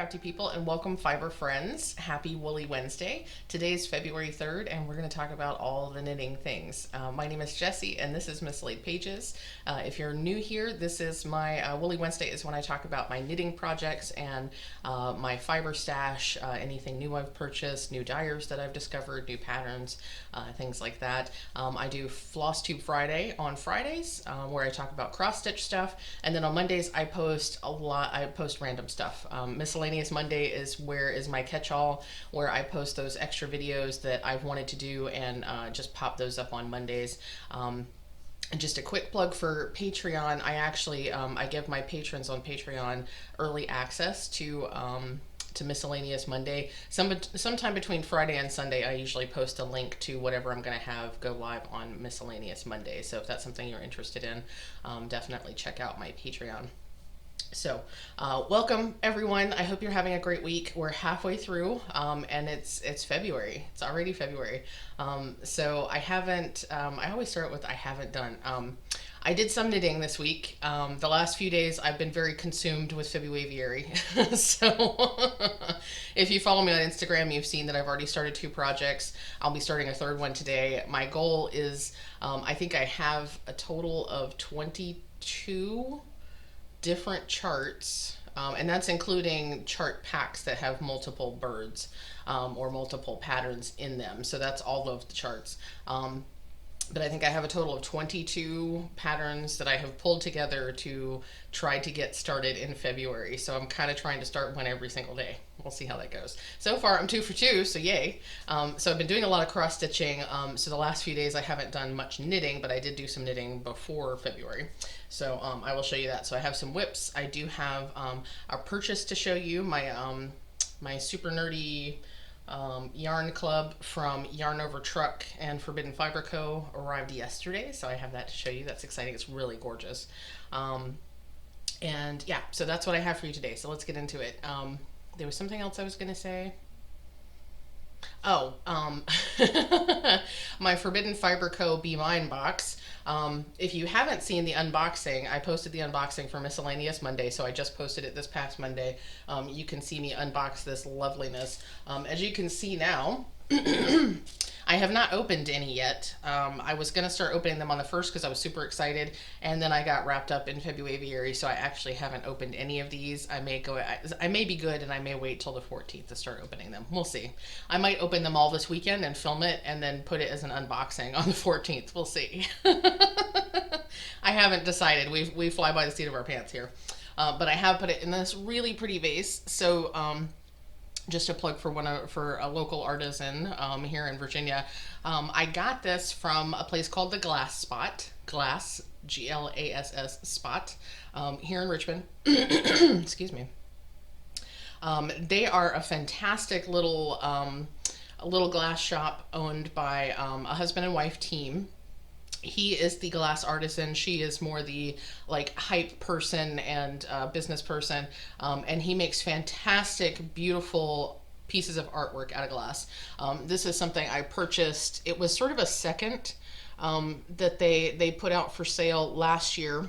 crafty people, and welcome fiber friends. Happy Woolly Wednesday. Today is February 3rd and we're going to talk about all the knitting things. My name is Jessie and this is Mislaid Pages. If you're new here, this is my Woolly Wednesday is when I talk about my knitting projects and my fiber stash, anything new I've purchased, new dyers that I've discovered, new patterns, things like that. I do Floss Tube Friday on Fridays where I talk about cross stitch stuff, and then on Mondays I post random stuff. Miscellaneous Monday is my catch-all, where I post those extra videos that I've wanted to do and just pop those up on Mondays. And just a quick plug for Patreon. I give my patrons on Patreon early access to Miscellaneous Monday. Sometime between Friday and Sunday, I usually post a link to whatever I'm going to have go live on Miscellaneous Monday. So if that's something you're interested in, definitely check out my Patreon. So welcome everyone. I hope you're having a great week. We're halfway through and it's February. It's already February. So I haven't, I always start with I haven't done. I did some knitting this week. The last few days I've been very consumed with February. So if you follow me on Instagram, you've seen that I've already started 2 projects. I'll be starting a 3rd one today. My goal is, I think I have a total of 22 different charts, and that's including chart packs that have multiple birds or multiple patterns in them. So that's all of the charts. But I think I have a total of 22 patterns that I have pulled together to try to get started in February. So I'm kind of trying to start one every single day. We'll see how that goes. So far I'm 2 for 2, so yay. So I've been doing a lot of cross stitching. So the last few days I haven't done much knitting, but I did do some knitting before February. So I will show you that. So I have some whips. I do have a purchase to show you. My super nerdy yarn club from Yarnovertruck and forbiddenfiberco arrived yesterday, so I have that to show you. That's exciting. It's really gorgeous. And yeah, so that's what I have for you today. So let's get into it. There was something else I was going to say. Oh, my Forbidden Fiber Co. Be Mine box. If you haven't seen the unboxing, I posted the unboxing for Miscellaneous Monday, so I just posted it this past Monday. You can see me unbox this loveliness. As you can see now, I have not opened any yet. I was going to start opening them on the 1st because I was super excited, and then I got wrapped up in February, so I actually haven't opened any of these. I may be good, and I may wait till the 14th to start opening them. We'll see. I might open them all this weekend and film it and then put it as an unboxing on the 14th. We'll see. I haven't decided. We fly by the seat of our pants here. But I have put it in this really pretty vase. So just a plug for a local artisan here in Virginia. I got this from a place called the Glass Spot. Glass, Glass Spot, here in Richmond. Excuse me. They are a fantastic little glass shop owned by a husband and wife team. He is the glass artisan. She is more the hype person and business person. And he makes fantastic, beautiful pieces of artwork out of glass. This is something I purchased. It was sort of a second that they put out for sale last year.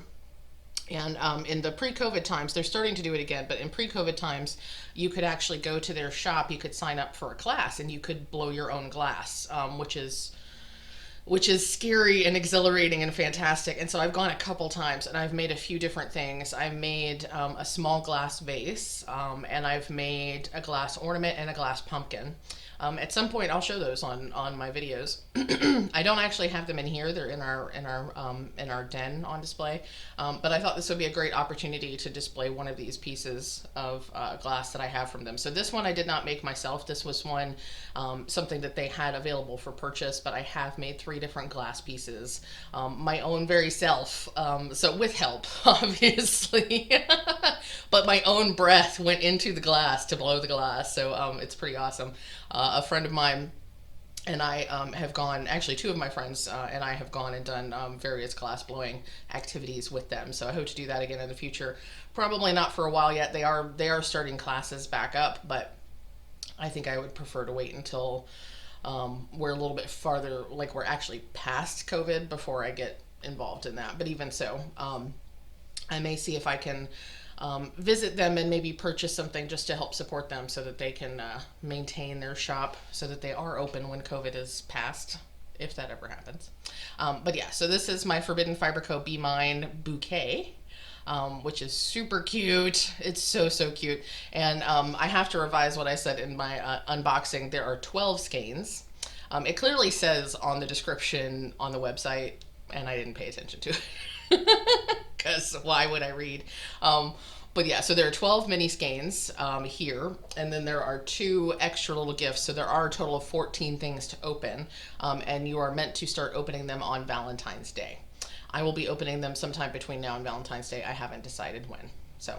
And in the pre-COVID times, they're starting to do it again, but in pre-COVID times, you could actually go to their shop, you could sign up for a class, and you could blow your own glass, which is scary and exhilarating and fantastic. And so I've gone a couple times and I've made a few different things. I made a small glass vase, and I've made a glass ornament and a glass pumpkin. At some point I'll show those on my videos. I don't actually have them in here. They're in our den on display. But I thought this would be a great opportunity to display one of these pieces of glass that I have from them. So this one I did not make myself. This was one, something that they had available for purchase, but I have made 3 different glass pieces, my own very self. So with help, obviously, but my own breath went into the glass to blow the glass. So it's pretty awesome. A friend of mine and I have gone, actually 2 of my friends and I have gone and done various glass blowing activities with them. So I hope to do that again in the future. Probably not for a while yet. They are starting classes back up, but I think I would prefer to wait until we're a little bit farther, we're actually past COVID before I get involved in that. But even so, I may see if I can visit them and maybe purchase something just to help support them so that they can maintain their shop so that they are open when COVID is past, if that ever happens. But yeah, so this is my Forbidden Fiberco Be Mine bouquet. Which is super cute. It's so, so cute. And I have to revise what I said in my unboxing. There are 12 skeins. It clearly says on the description on the website, and I didn't pay attention to it, because why would I read? But yeah, so there are 12 mini skeins here, and then there are 2 extra little gifts. So there are a total of 14 things to open, and you are meant to start opening them on Valentine's Day. I will be opening them sometime between now and Valentine's Day. I haven't decided when. So,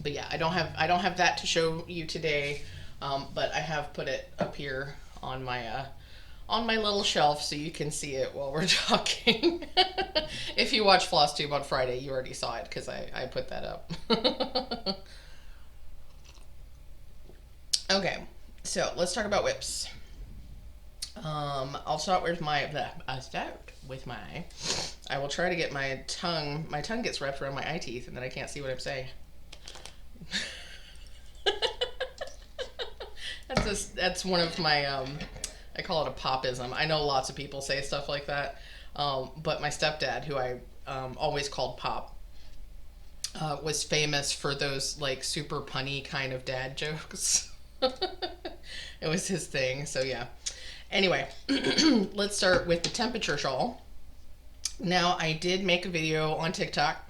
but yeah, I don't have that to show you today, but I have put it up here on my little shelf so you can see it while we're talking. If you watch FlossTube on Friday, you already saw it because I put that up. Okay, so let's talk about whips. I'll start with my. I will try to get my tongue. My tongue gets wrapped around my eye teeth, and then I can't see what I'm saying. That's one of my. I call it a popism. I know lots of people say stuff like that, but my stepdad, who I always called Pop, was famous for those like super punny kind of dad jokes. It was his thing. So yeah. Anyway, let's start with the temperature shawl. Now, I did make a video on TikTok.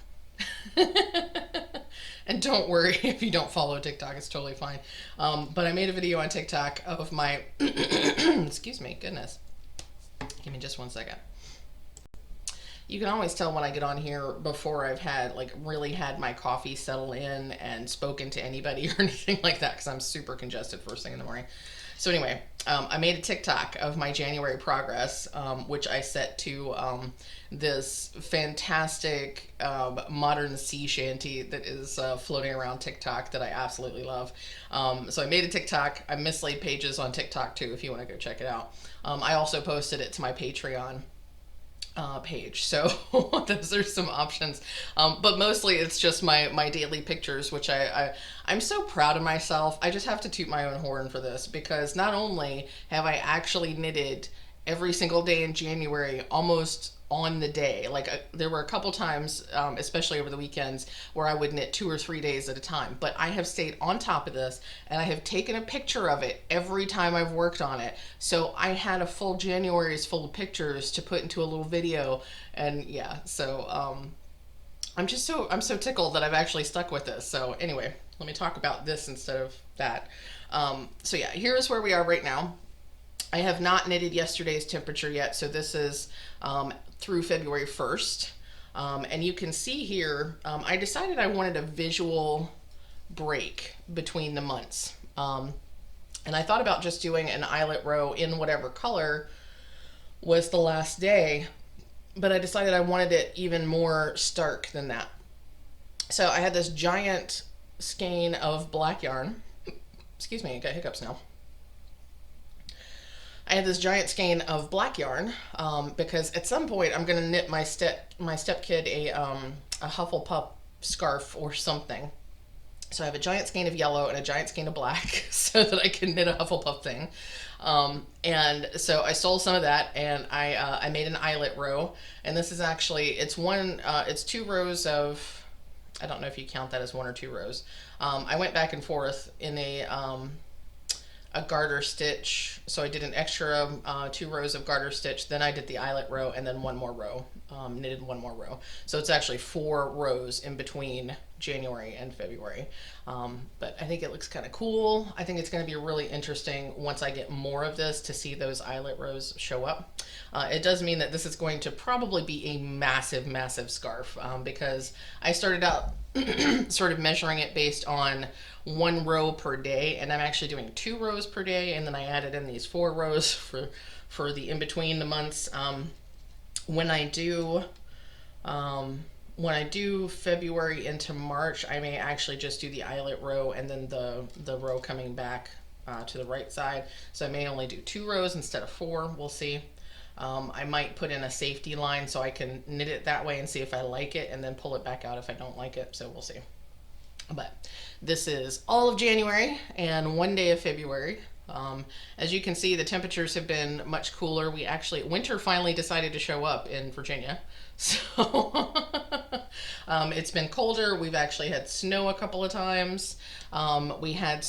And don't worry if you don't follow TikTok, it's totally fine. But I made a video on TikTok of my, excuse me, goodness. Give me just one second. You can always tell when I get on here before I've had, like, really had my coffee settle in and spoken to anybody or anything like that, because I'm super congested first thing in the morning. So anyway, I made a TikTok of my January progress, which I set to this fantastic modern sea shanty that is floating around TikTok that I absolutely love. So I made a TikTok. I mislaid pages on TikTok too, if you want to go check it out. I also posted it to my Patreon page, so those are some options, but mostly it's just my daily pictures, which I'm so proud of myself. I just have to toot my own horn for this, because not only have I actually knitted every single day in January almost on the day, like there were a couple times, especially over the weekends, where I would knit 2 or 3 days at a time, but I have stayed on top of this, and I have taken a picture of it every time I've worked on it. So I had a full January's full of pictures to put into a little video, and yeah, so I'm so tickled that I've actually stuck with this. So anyway, let me talk about this instead of that. So yeah, here's where we are right now. I have not knitted yesterday's temperature yet, so this is through February 1st. And you can see here, I decided I wanted a visual break between the months. And I thought about just doing an eyelet row in whatever color was the last day, but I decided I wanted it even more stark than that. So I had this giant skein of black yarn. Excuse me, I got hiccups now. I had this giant skein of black yarn because at some point I'm going to knit my stepkid a Hufflepuff scarf or something. So I have a giant skein of yellow and a giant skein of black so that I can knit a Hufflepuff thing. And so I stole some of that, and I made an eyelet row. And this is actually, it's 2 rows of, I don't know if you count that as 1 or 2 rows. I went back and forth in a garter stitch, so I did an extra 2 rows of garter stitch, then I did the eyelet row, and then 1 more row, knitted 1 more row. So it's actually 4 rows in between January and February. But I think it looks kind of cool. I think it's going to be really interesting once I get more of this to see those eyelet rows show up. It does mean that this is going to probably be a massive, massive scarf, because I started out sort of measuring it based on 1 row per day, and I'm actually doing 2 rows per day, and then I added in these 4 rows for the in between the months. When I do February into March, I may actually just do the eyelet row and then the row coming back to the right side. So I may only do 2 rows instead of 4. We'll see. I might put in a safety line so I can knit it that way and see if I like it, and then pull it back out if I don't like it. So we'll see. But this is all of January and one day of February. As you can see, the temperatures have been much cooler. Winter finally decided to show up in Virginia. So it's been colder. We've actually had snow a couple of times. We had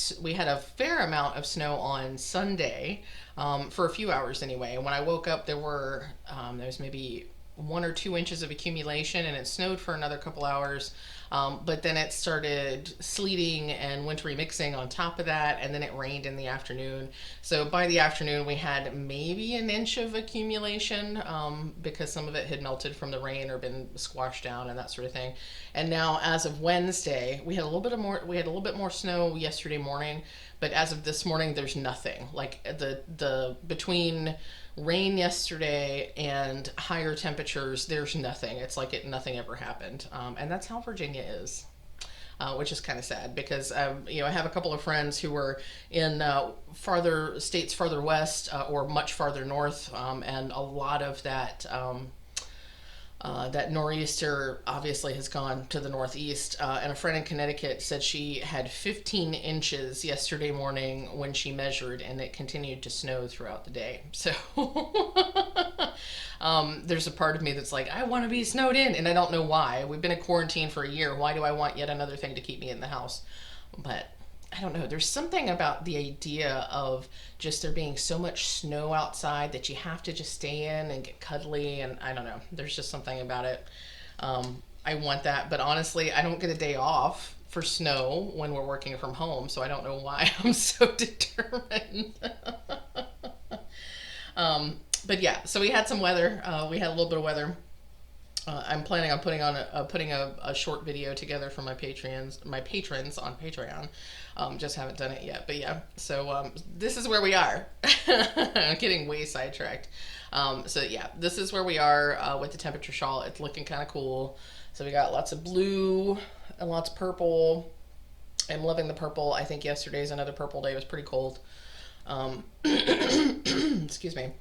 a fair amount of snow on Sunday, for a few hours anyway. When I woke up, there was maybe 1 or 2 inches of accumulation, and it snowed for another couple hours. But then it started sleeting and wintry mixing on top of that, and then it rained in the afternoon. So by the afternoon, we had maybe an inch of accumulation, because some of it had melted from the rain or been squashed down and that sort of thing. And now, as of Wednesday, we had a little bit more snow yesterday morning, but as of this morning, there's nothing. Like the between rain yesterday and higher temperatures, there's nothing. It's like nothing ever happened. And that's how Virginia is. Which is kind of sad because I have a couple of friends who were in states farther west, or much farther north, and a lot of that nor'easter obviously has gone to the northeast. And a friend in Connecticut said she had 15 inches yesterday morning when she measured, and it continued to snow throughout the day. So there's a part of me that's like, I want to be snowed in, and I don't know why. We've been in quarantine for a year. Why do I want yet another thing to keep me in the house? But I don't know. There's something about the idea of just there being so much snow outside that you have to just stay in and get cuddly, and I don't know. There's just something about it. I want that, but honestly, I don't get a day off for snow when we're working from home, so I don't know why I'm so determined. But yeah, so we had some weather. We had a little bit of weather. I'm planning on putting a short video together for my patrons on Patreon. Just haven't done it yet, but yeah. So this is where we are. I'm getting way sidetracked. So yeah, this is where we are with the temperature shawl. It's looking kind of cool. So we got lots of blue and lots of purple. I'm loving the purple. I think yesterday's another purple day. It was pretty cold. Excuse me.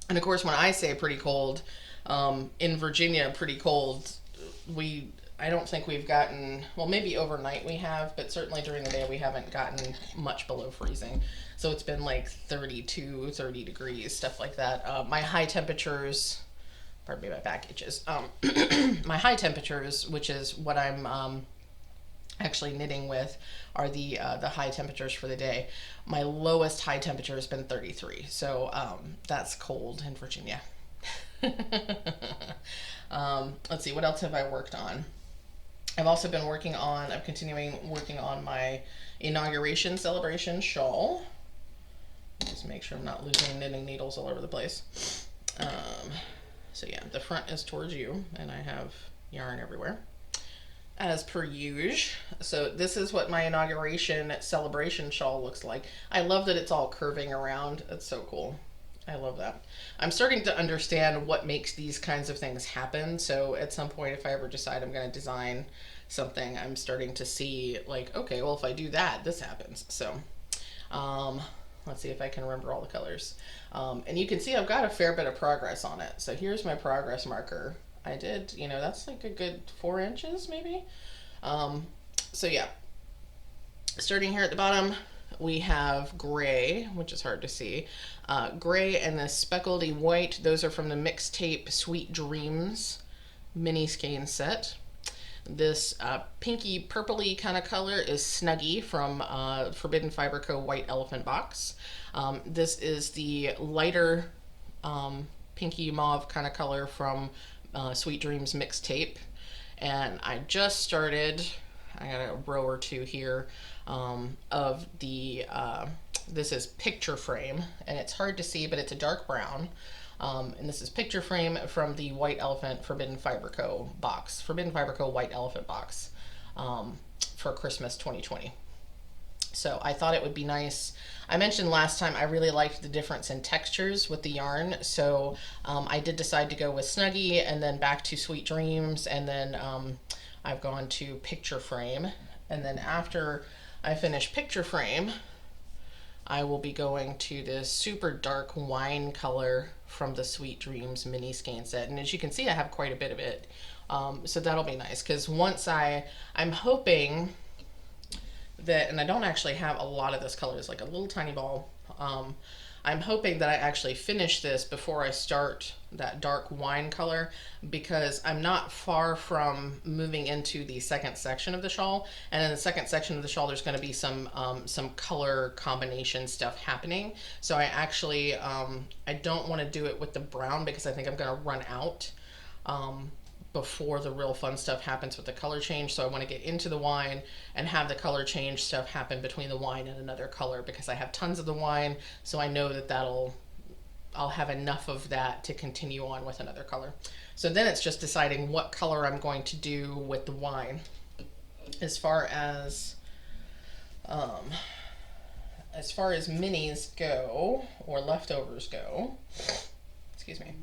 And of course, when I say pretty cold, in Virginia, pretty cold, I don't think we've gotten, well, maybe overnight we have, but certainly during the day we haven't gotten much below freezing. So it's been like 32, 30 degrees, stuff like that. My high temperatures, pardon me, my back itches. My high temperatures, which is what I'm actually knitting with, are the high temperatures for the day. My lowest high temperature has been 33, so that's cold in Virginia. Let's see, what else have I worked on? I'm continuing working on my inauguration celebration shawl. Just make sure I'm not losing knitting needles all over the place. So yeah, the front is towards you, and I have yarn everywhere, as per usual. So this is what my inauguration celebration shawl looks like. I love that it's all curving around. It's so cool. I love that. I'm starting to understand what makes these kinds of things happen. So at some point, if I ever decide I'm going to design something, I'm starting to see like, okay, well, if I do that, this happens. So let's see if I can remember all the colors. And you can see I've got a fair bit of progress on it. So here's my progress marker. I did, that's like a good 4 inches maybe. So yeah, starting here at the bottom, we have gray, which is hard to see. Gray and the speckledy white, those are from the mixtape Sweet Dreams mini skein set. This pinky purpley kind of color is Snuggie from Forbidden Fiberco White Elephant box. This is the lighter pinky mauve kind of color from Sweet Dreams mixtape. And I just started, I got a row or two here of the, this is Picture Frame, and it's hard to see, but it's a dark brown. And this is Picture Frame from the White Elephant Forbidden Fiberco box, Forbidden Fiberco White Elephant box, for Christmas 2020. So I thought it would be nice. I mentioned last time I really liked the difference in textures with the yarn, so I did decide to go with Snuggie and then back to Sweet Dreams, and then I've gone to Picture Frame. And then after I finish Picture Frame, I will be going to this super dark wine color from the Sweet Dreams mini skein set. And as you can see, I have quite a bit of it. So that'll be nice, because once I'm hoping that, and I don't actually have a lot of this color, it's like a little tiny ball. I'm hoping that I actually finish this before I start that dark wine color, because I'm not far from moving into the second section of the shawl. And in the second section of the shawl, there's going to be some color combination stuff happening. So I actually, I don't want to do it with the brown because I think I'm going to run out before the real fun stuff happens with the color change. So I want to get into the wine and have the color change stuff happen between the wine and another color, because I have tons of the wine, so I know that I'll have enough of that to continue on with another color. So then it's just deciding what color I'm going to do with the wine. As far as minis go, or leftovers go, excuse me,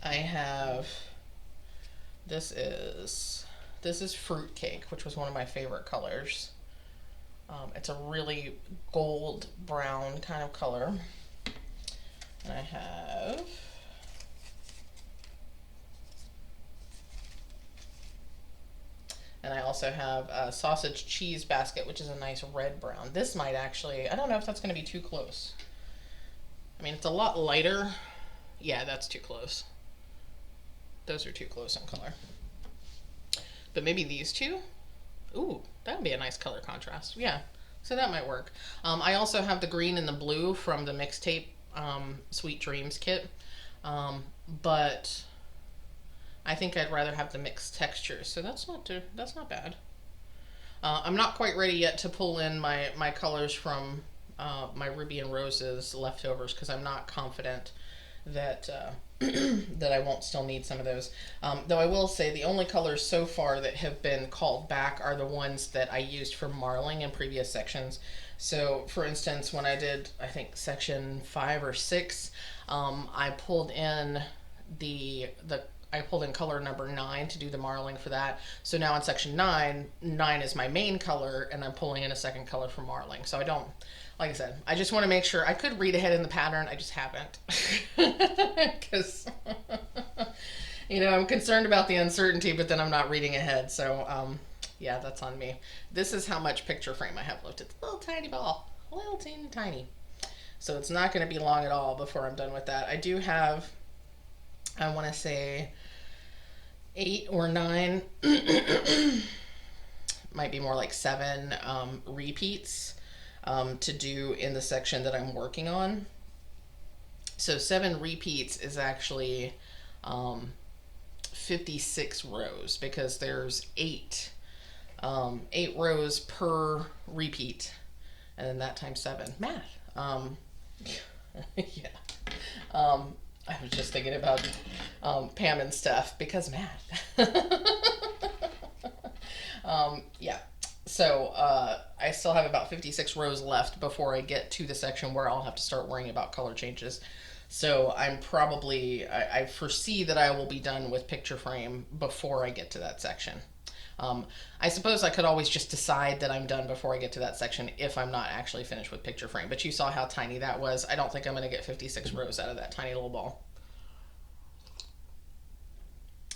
I have, this is fruitcake, which was one of my favorite colors. It's a really gold brown kind of color. And I have and I also have a sausage cheese basket, which is a nice red brown. This might actually, I don't know if that's going to be too close. I mean, it's a lot lighter. Yeah, that's too close. Those are too close in color. But maybe these two? Ooh, that would be a nice color contrast. Yeah, so that might work. I also have the green and the blue from the mixtape Sweet Dreams kit. But I think I'd rather have the mixed textures, so that's not bad. I'm not quite ready yet to pull in my colors from my Ruby and Roses leftovers, because I'm not confident that that I won't still need some of those. Though I will say the only colors so far that have been called back are the ones that I used for marling in previous sections. So for instance, when I did, I think section 5 or 6, I pulled in I pulled in color number 9 to do the marling for that. So now in section 9 is my main color, and I'm pulling in a second color for marling. So I don't, like I said, I just want to make sure. I could read ahead in the pattern, I just haven't. Because, you know, I'm concerned about the uncertainty, but then I'm not reading ahead. So, yeah, that's on me. This is how much picture frame I have left. It's a little tiny ball, a little teeny tiny. So it's not going to be long at all before I'm done with that. I do have, I want to say 8 or 9, might be more like 7 repeats to do in the section that I'm working on. So 7 repeats is actually 56 rows, because there's 8 rows per repeat, and then that times 7. Math. Yeah. I was just thinking about Pam and stuff, because math. Yeah. So I still have about 56 rows left before I get to the section where I'll have to start worrying about color changes. So I'm probably, I foresee that I will be done with picture frame before I get to that section. I suppose I could always just decide that I'm done before I get to that section if I'm not actually finished with picture frame. But you saw how tiny that was. I don't think I'm going to get 56 rows out of that tiny little ball.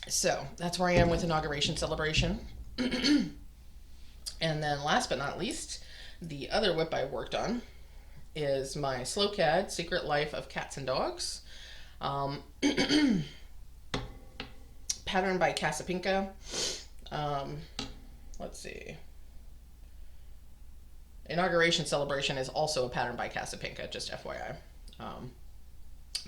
So that's where I am with Inauguration Celebration. And then last but not least, the other whip I worked on is my SLOCAD, Secret Life of Cats and Dogs. Patterned by Casapinka. Let's see. Inauguration Celebration is also a pattern by Casapinka, just FYI.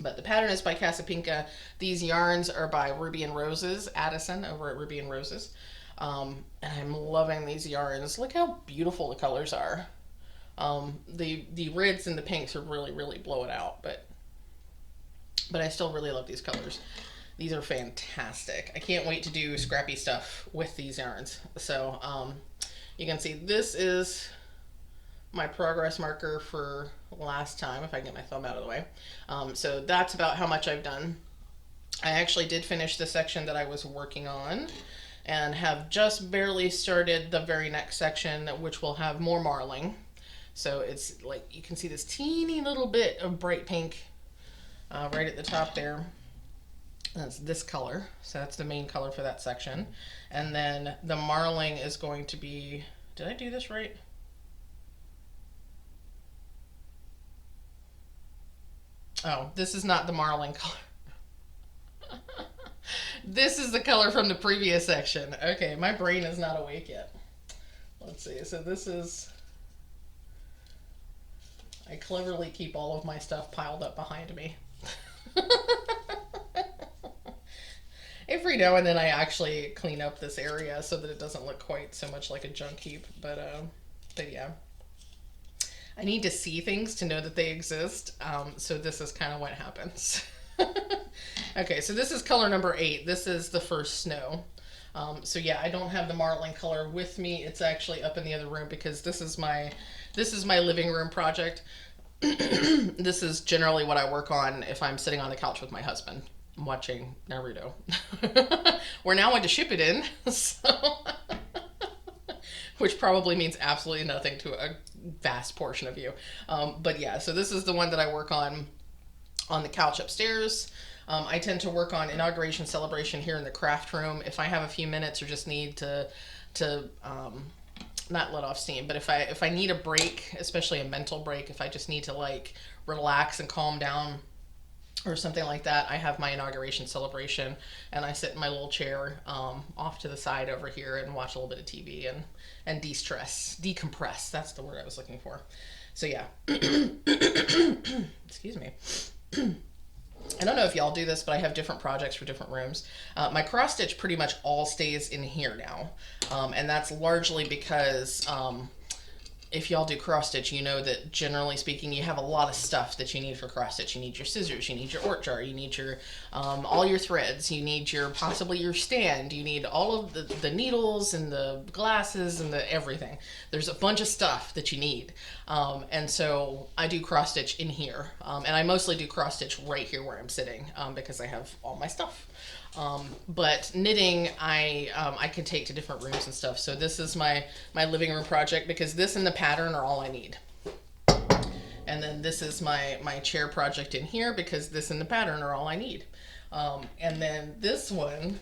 But the pattern is by Casapinka. These yarns are by Ruby and Roses, Addison over at Ruby and Roses. And I'm loving these yarns. Look how beautiful the colors are. The reds and the pinks are really, really blowing out, but I still really love these colors. These are fantastic. I can't wait to do scrappy stuff with these yarns. So you can see this is my progress marker for last time, if I can get my thumb out of the way. So that's about how much I've done. I actually did finish the section that I was working on, and have just barely started the very next section, which will have more marling. So it's like, you can see this teeny little bit of bright pink right at the top there. That's this color, so that's the main color for that section. And then the marling is going to be, Did I do this right? Oh, this is not the marlin color. This is the color from the previous section. Okay, my brain is not awake yet. Let's see. So this is... I cleverly keep all of my stuff piled up behind me. Every now and then I actually clean up this area so that it doesn't look quite so much like a junk heap. But yeah. I need to see things to know that they exist. So this is kind of what happens. Okay, so this is color number 8. This is the first snow. So yeah, I don't have the marlin color with me. It's actually up in the other room because this is my living room project. This is generally what I work on if I'm sitting on the couch with my husband watching Naruto. We're now into Shippuden, so which probably means absolutely nothing to a vast portion of you. But yeah, so this is the one that I work on the couch upstairs. I tend to work on inauguration celebration here in the craft room. If I have a few minutes or just need to not let off steam, but if I need a break, especially a mental break, if I just need to like relax and calm down or something like that, I have my inauguration celebration and I sit in my little chair off to the side over here and watch a little bit of TV and de-stress, decompress. That's the word I was looking for. So yeah. Excuse me. I don't know if y'all do this, but I have different projects for different rooms. My cross stitch pretty much all stays in here now. And that's largely because if y'all do cross stitch, you know that generally speaking, you have a lot of stuff that you need for cross stitch. You need your scissors, you need your ort jar, you need your all your threads, you need your possibly your stand, you need all of the needles and the glasses and the everything. There's a bunch of stuff that you need. And so I do cross stitch in here. And I mostly do cross stitch right here where I'm sitting because I have all my stuff. But knitting, I can take to different rooms and stuff. So this is my living room project because this and the pattern are all I need. And then this is my chair project in here because this and the pattern are all I need. And then this one,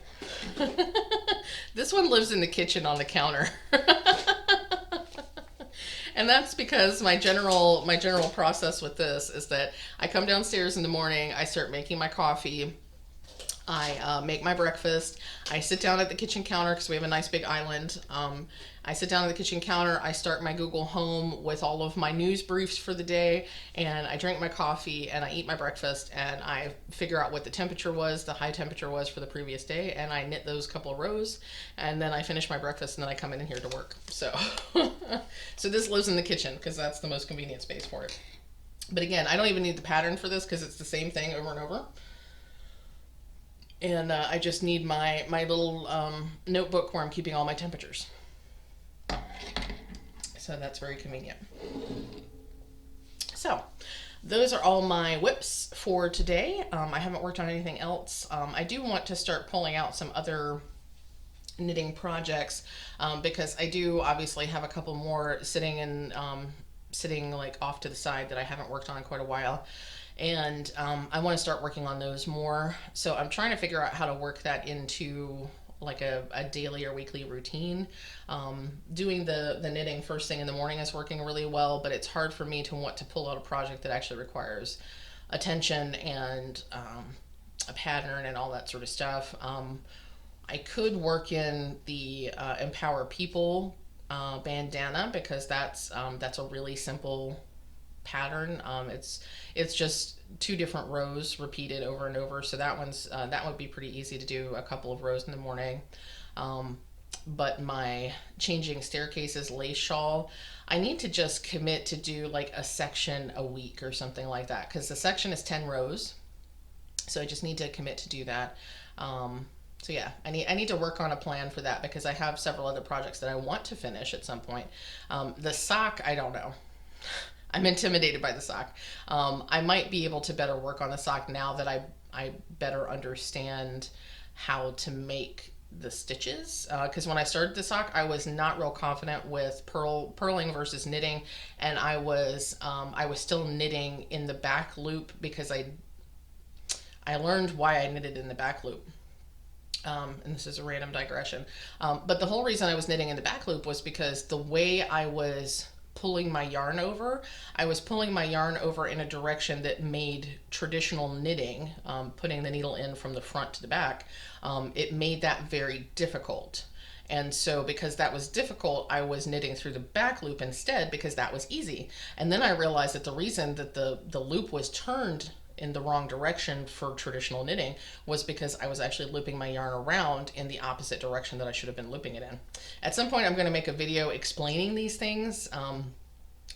this one lives in the kitchen on the counter. And that's because my general process with this is that I come downstairs in the morning, I start making my coffee, I make my breakfast, I sit down at the kitchen counter because we have a nice big island. I sit down at the kitchen counter, I start my Google Home with all of my news briefs for the day, and I drink my coffee and I eat my breakfast and I figure out what the temperature was, the high temperature was for the previous day, and I knit those couple of rows, and then I finish my breakfast and then I come in here to work. So, so this lives in the kitchen because that's the most convenient space for it. But again, I don't even need the pattern for this because it's the same thing over and over. And I just need my little notebook where I'm keeping all my temperatures. So that's very convenient. So those are all my whips for today. I haven't worked on anything else. I do want to start pulling out some other knitting projects because I do obviously have a couple more sitting like off to the side that I haven't worked on in quite a while. And I want to start working on those more. So I'm trying to figure out how to work that into like a daily or weekly routine. Doing the knitting first thing in the morning is working really well, but it's hard for me to want to pull out a project that actually requires attention and a pattern and all that sort of stuff. I could work in the Empower People bandana because that's a really simple pattern. It's just 2 different rows repeated over and over, so that would be pretty easy to do a couple of rows in the morning. But my changing staircases lace shawl, I need to just commit to do like a section a week or something like that because the section is 10 rows, so I just need to commit to do that. So yeah, I need to work on a plan for that because I have several other projects that I want to finish at some point. The sock, I don't know. I'm intimidated by the sock. I might be able to better work on the sock now that I better understand how to make the stitches. Because when I started the sock, I was not real confident with purling versus knitting, and I was still knitting in the back loop because I learned why I knitted in the back loop. And this is a random digression. But the whole reason I was knitting in the back loop was because the way I was pulling my yarn over, I was pulling my yarn over in a direction that made traditional knitting, putting the needle in from the front to the back, it made that very difficult. And so because that was difficult, I was knitting through the back loop instead because that was easy. And then I realized that the reason that the loop was turned in the wrong direction for traditional knitting was because I was actually looping my yarn around in the opposite direction that I should have been looping it in. At some point I'm going to make a video explaining these things,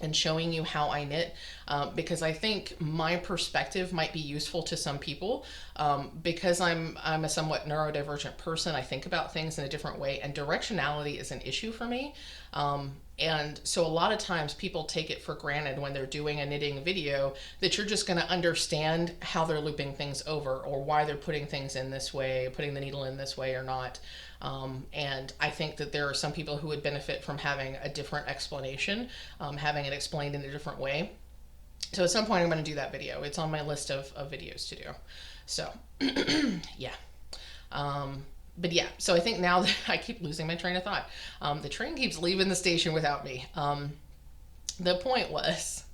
and showing you how I knit, because I think my perspective might be useful to some people, because I'm a somewhat neurodivergent person. I think about things in a different way, and directionality is an issue for me. And so a lot of times people take it for granted when they're doing a knitting video that you're just going to understand how they're looping things over, or why they're putting things in this way, putting the needle in this way or not. And I think that there are some people who would benefit from having a different explanation, having it explained in a different way. So at some point I'm going to do that video. It's on my list of videos to do. So yeah. But yeah, so I think now that I keep losing my train of thought. The train keeps leaving the station without me. The point was,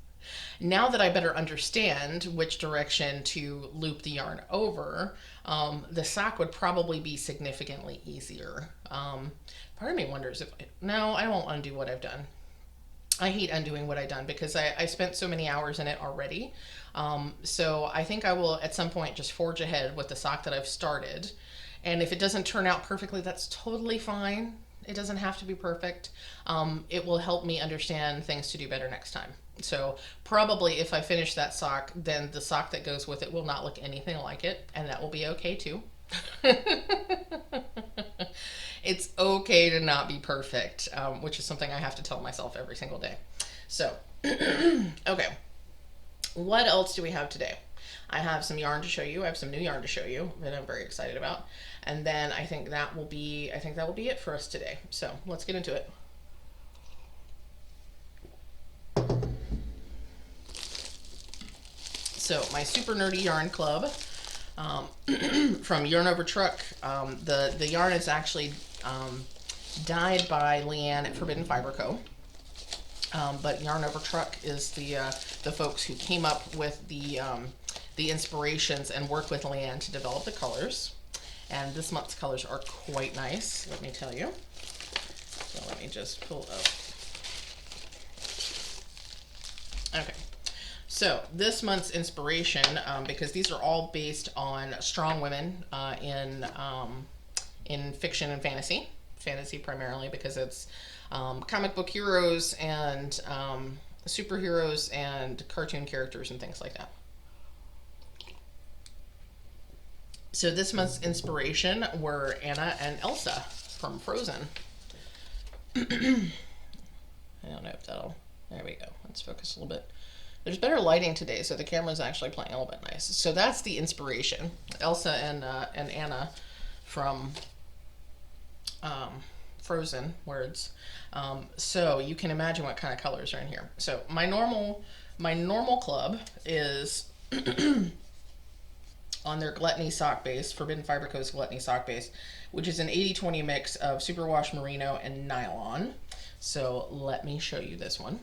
now that I better understand which direction to loop the yarn over, the sock would probably be significantly easier. Part of me wonders if, no, I won't undo what I've done. I hate undoing what I've done because I spent so many hours in it already. So I think I will at some point just forge ahead with the sock that I've started. And if it doesn't turn out perfectly, that's totally fine. It doesn't have to be perfect. It will help me understand things to do better next time. So probably if I finish that sock, then the sock that goes with it will not look anything like it, and that will be okay too. It's okay to not be perfect, which is something I have to tell myself every single day. So, okay. What else do we have today? I have some yarn to show you. I have some new yarn to show you that I'm very excited about. And then I think that will be it for us today. So let's get into it. So my Super Nerdy Yarn Club, from Yarnovertruck. The yarn is actually dyed by Leanne at forbiddenfiberco. But Yarnovertruck is the folks who came up with the inspirations and worked with Leanne to develop the colors. And this month's colors are quite nice, let me tell you. So let me just pull up. Okay. So this month's inspiration, because these are all based on strong women in fiction and fantasy primarily, because it's comic book heroes and superheroes and cartoon characters and things like that. So this month's inspiration were Anna and Elsa from Frozen. I don't know if that'll, there we go. Let's focus a little bit. There's better lighting today, so the camera's actually playing a little bit nice. So that's the inspiration. Elsa and Anna from Frozen words. So you can imagine what kind of colors are in here. So my normal club is on their Gluttony sock base, forbiddenfiberco's Gluttony sock base, which is an 80-20 mix of superwash merino and nylon. So let me show you this one.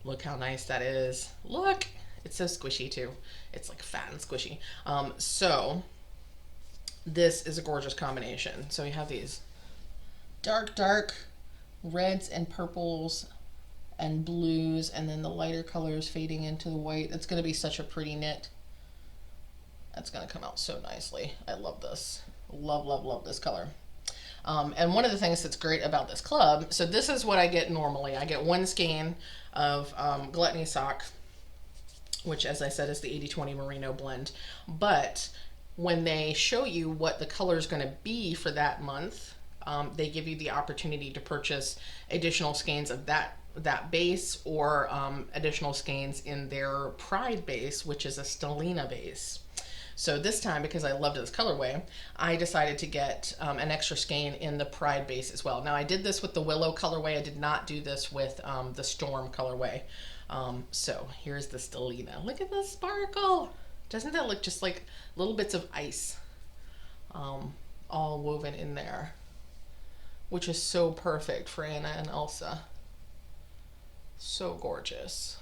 Look how nice that is. Look, it's so squishy too. It's like fat and squishy. So this is a gorgeous combination. So you have these dark reds and purples and blues, and then the lighter colors fading into the white. It's going to be such a pretty knit. That's going to come out so nicely. I love this. Love this color. And one of the things that's great about this club, so this is what I get normally. I get one skein of Gluttony sock, which, as I said, is the 80-20 merino blend. But when they show you what the color is going to be for that month, they give you the opportunity to purchase additional skeins of that base, or additional skeins in their Pride base, which is a Stellina base. So this time, because I loved this colorway, I decided to get an extra skein in the Pride base as well. Now I did this with the Willow colorway. I did not do this with the Storm colorway. So here's the Stellina. Look at the sparkle. Doesn't that look just like little bits of ice? all woven in there, which is so perfect for Anna and Elsa. So gorgeous.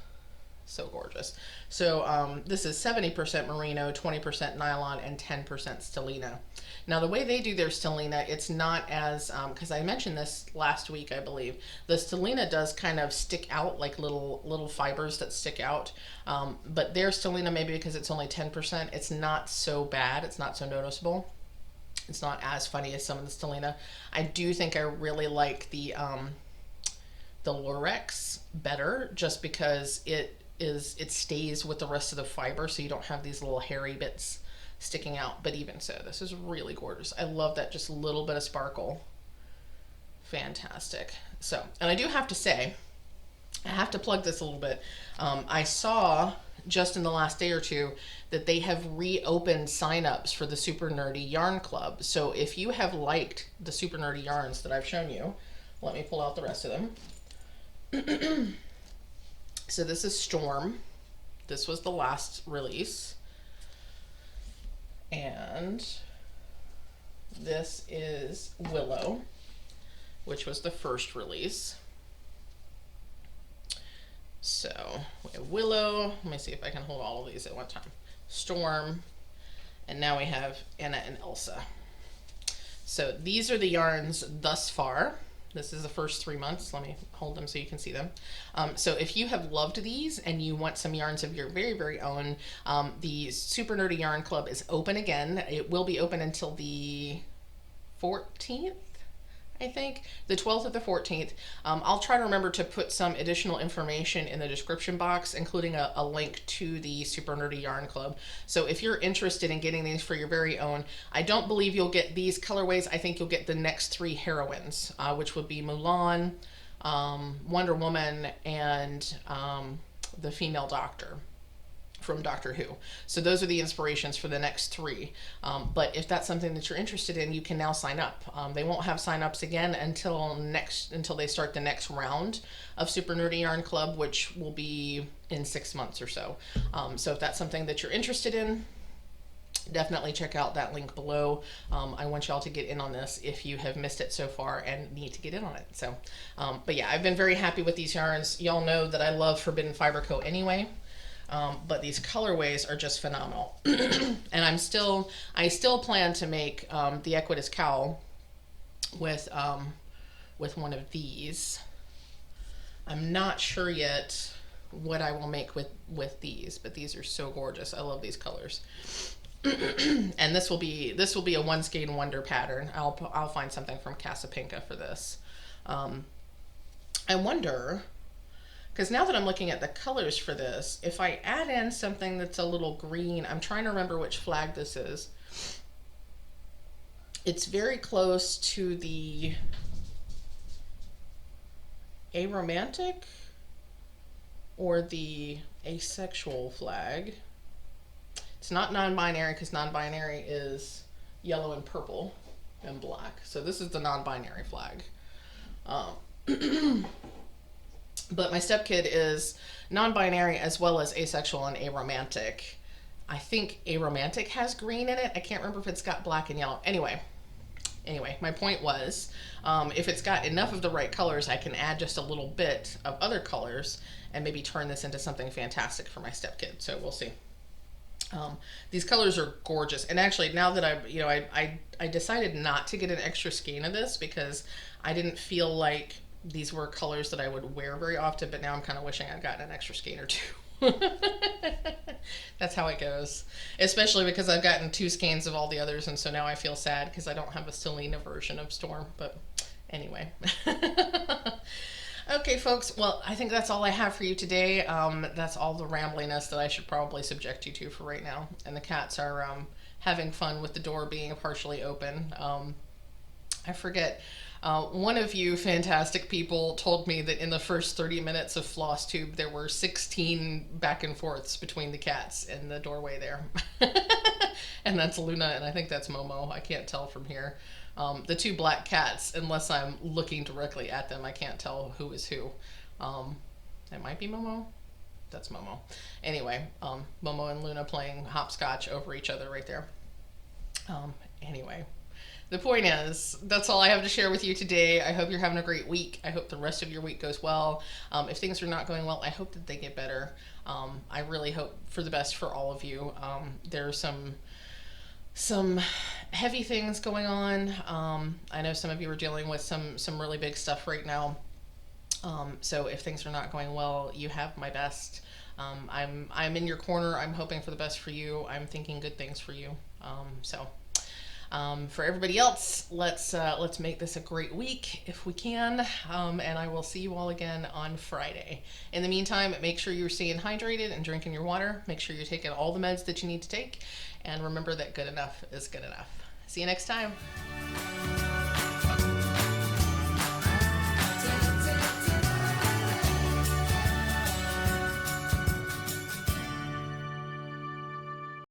So gorgeous. So this is 70% merino, 20% nylon, and 10% stellina. Now the way they do their stellina, it's not as, because I mentioned this last week, I believe. The stellina does kind of stick out, like little fibers that stick out. But their stellina, maybe because it's only 10%, it's not so bad. It's not so noticeable. It's not as funny as some of the stellina. I do think I really like the Lurex better, just because it stays with the rest of the fiber, so you don't have these little hairy bits sticking out. But even so, this is really gorgeous. I love that just little bit of sparkle. Fantastic. So, and I do have to say, I have to plug this a little bit. I saw just in the last day or two that they have reopened signups for the Super Nerdy Yarn Club. So if you have liked the Super Nerdy yarns that I've shown you, let me pull out the rest of them. So this is Storm. This was the last release. And this is Willow, which was the first release. So we have Willow. Let me see if I can hold all of these at one time. Storm. And now we have Anna and Elsa. So these are the yarns thus far. This is the first 3 months. Let me hold them so you can see them. So if you have loved these and you want some yarns of your very, very own, the Super Nerdy Yarn Club is open again. It will be open until the 14th, I think. The 12th or the 14th. I'll try to remember to put some additional information in the description box, including a link to the Super Nerdy Yarn Club. So if you're interested in getting these for your very own, I don't believe you'll get these colorways. I think you'll get the next 3 heroines, which would be Mulan, Wonder Woman, and the female doctor from Doctor Who. So those are the inspirations for the next 3. But if that's something that you're interested in, you can now sign up. They won't have sign-ups again until they start the next round of Super Nerdy Yarn Club, which will be in 6 months or so. So if that's something that you're interested in, definitely check out that link below. I want y'all to get in on this if you have missed it so far and need to get in on it. So, but yeah, I've been very happy with these yarns. Y'all know that I love forbiddenfiberco anyway. But these colorways are just phenomenal. And I still plan to make the Equitas cowl with one of these. I'm not sure yet what I will make with these, but these are so gorgeous. I love these colors. And this will be a one skein wonder pattern. I'll find something from Casapinka for this. I wonder, because now that I'm looking at the colors for this, if I add in something that's a little green, I'm trying to remember which flag this is. It's very close to the aromantic or the asexual flag. It's not non-binary, because non-binary is yellow and purple and black. So this is the non-binary flag. But my stepkid is non-binary as well as asexual and aromantic. I think aromantic has green in it. I can't remember if it's got black and yellow. Anyway, my point was, if it's got enough of the right colors, I can add just a little bit of other colors and maybe turn this into something fantastic for my stepkid. So we'll see. These colors are gorgeous. And actually, now that I decided not to get an extra skein of this because I didn't feel like these were colors that I would wear very often, but now I'm kind of wishing I'd gotten an extra skein or 2. That's how it goes. Especially because I've gotten 2 skeins of all the others, and so now I feel sad because I don't have a stellina version of Storm. But anyway. Okay, folks. Well, I think that's all I have for you today. That's all the rambliness that I should probably subject you to for right now. And the cats are having fun with the door being partially open. I forget. One of you fantastic people told me that in the first 30 minutes of Floss Tube, there were 16 back and forths between the cats in the doorway there. And that's Luna, and I think that's Momo. I can't tell from here. The 2 black cats, unless I'm looking directly at them, I can't tell who is who. It might be Momo. That's Momo. Anyway, Momo and Luna playing hopscotch over each other right there. Anyway, the point is, that's all I have to share with you today. I hope you're having a great week. I hope the rest of your week goes well. If things are not going well, I hope that they get better. I really hope for the best for all of you. There are some heavy things going on. I know some of you are dealing with some really big stuff right now. So if things are not going well, you have my best. I'm in your corner. I'm hoping for the best for you. I'm thinking good things for you. For everybody else, let's make this a great week if we can. And I will see you all again on Friday. In the meantime, make sure you're staying hydrated and drinking your water. Make sure you're taking all the meds that you need to take. And remember that good enough is good enough. See you next time.